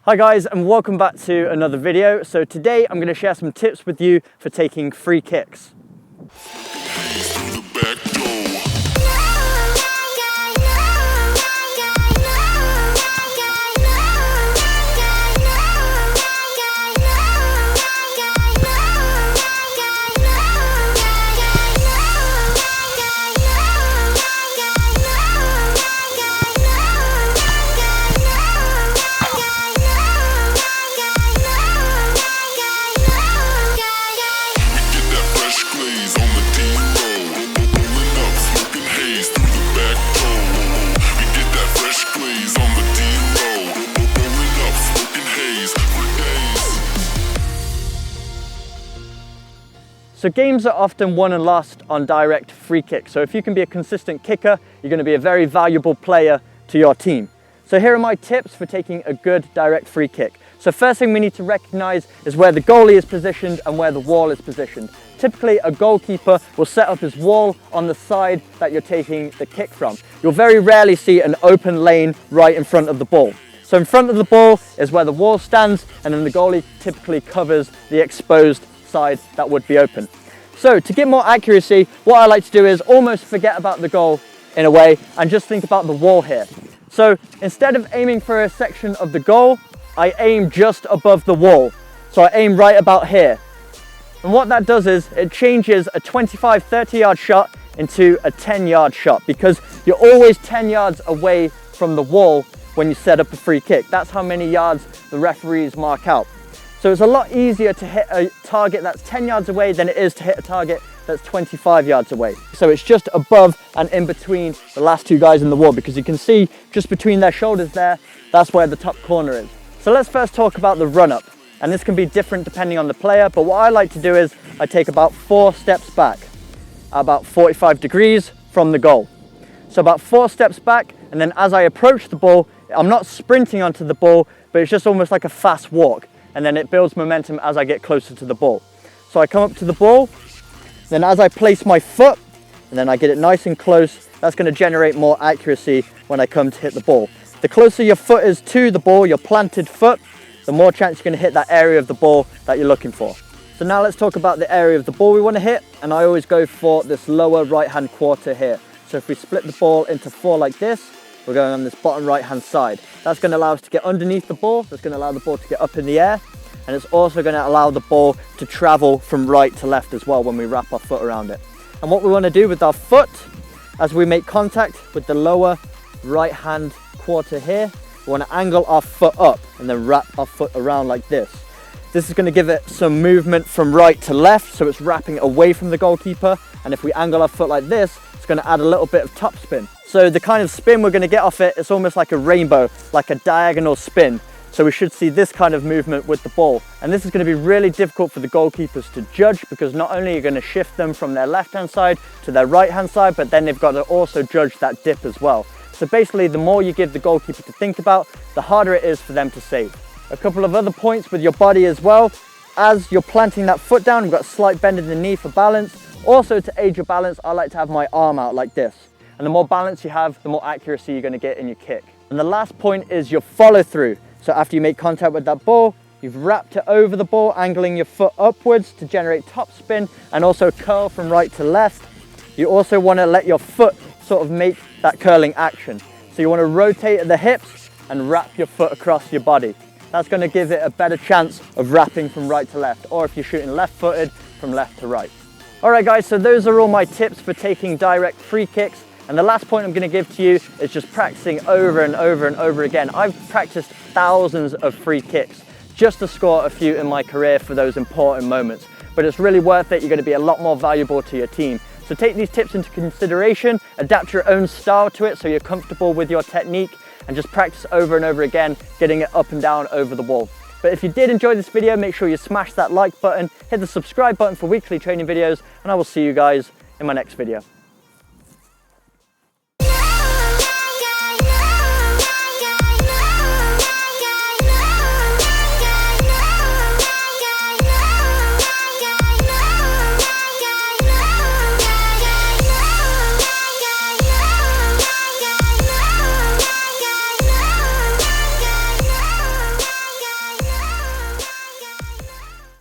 Hi guys, and welcome back to another video. So today I'm going to share some tips with you for taking free kicks. So games are often won and lost on direct free kicks. So if you can be a consistent kicker, you're going to be a very valuable player to your team. So here are my tips for taking a good direct free kick. So first thing we need to recognize is where the goalie is positioned and where the wall is positioned. Typically a goalkeeper will set up his wall on the side that you're taking the kick from. You'll very rarely see an open lane right in front of the ball. So in front of the ball is where the wall stands, and then the goalie typically covers the exposed side that would be open. So to get more accuracy, what I like to do is almost forget about the goal in a way and just think about the wall here. So instead of aiming for a section of the goal, I aim just above the wall. So I aim right about here. And what that does is it changes a 25-30 yard shot into a 10-yard shot, because you're always 10 yards away from the wall when you set up a free kick. That's how many yards the referees mark out. So it's a lot easier to hit a target that's 10 yards away than it is to hit a target that's 25 yards away. So it's just above and in between the last two guys in the wall, because you can see just between their shoulders there, that's where the top corner is. So let's first talk about the run up. And this can be different depending on the player, but what I like to do is I take about 4 steps back, about 45 degrees from the goal. So about 4 steps back, and then as I approach the ball, I'm not sprinting onto the ball, but it's just almost like a fast walk. And then it builds momentum as I get closer to the ball. So I come up to the ball, then as I place my foot, and then I get it nice and close, that's going to generate more accuracy when I come to hit the ball. The closer your foot is to the ball, your planted foot, the more chance you're going to hit that area of the ball that you're looking for. So now let's talk about the area of the ball we want to hit, and I always go for this lower right hand quarter here. So if we split the ball into 4 like this, we're going on this bottom right hand side. That's going to allow us to get underneath the ball. That's going to allow the ball to get up in the air. And it's also going to allow the ball to travel from right to left as well when we wrap our foot around it. And what we want to do with our foot, as we make contact with the lower right hand quarter here, we want to angle our foot up and then wrap our foot around like this. This is going to give it some movement from right to left, so it's wrapping away from the goalkeeper. And if we angle our foot like this, it's going to add a little bit of top spin. So the kind of spin we're going to get off it, it's almost like a rainbow, like a diagonal spin. So we should see this kind of movement with the ball. And this is going to be really difficult for the goalkeepers to judge, because not only are you going to shift them from their left-hand side to their right-hand side, but then they've got to also judge that dip as well. So basically, the more you give the goalkeeper to think about, the harder it is for them to save. A couple of other points with your body as well. As you're planting that foot down, we've got a slight bend in the knee for balance. Also, to aid your balance, I like to have my arm out like this. And the more balance you have, the more accuracy you're going to get in your kick. And the last point is your follow through. So after you make contact with that ball, you've wrapped it over the ball, angling your foot upwards to generate top spin and also curl from right to left. You also want to let your foot sort of make that curling action. So you want to rotate at the hips and wrap your foot across your body. That's going to give it a better chance of wrapping from right to left, or if you're shooting left-footed, from left to right. All right guys, so those are all my tips for taking direct free kicks. And the last point I'm going to give to you is just practicing over and over and over again. I've practiced thousands of free kicks just to score a few in my career for those important moments. But it's really worth it. You're going to be a lot more valuable to your team. So take these tips into consideration, adapt your own style to it so you're comfortable with your technique, and just practice over and over again, getting it up and down over the wall. But if you did enjoy this video, make sure you smash that like button, hit the subscribe button for weekly training videos, and I will see you guys in my next video.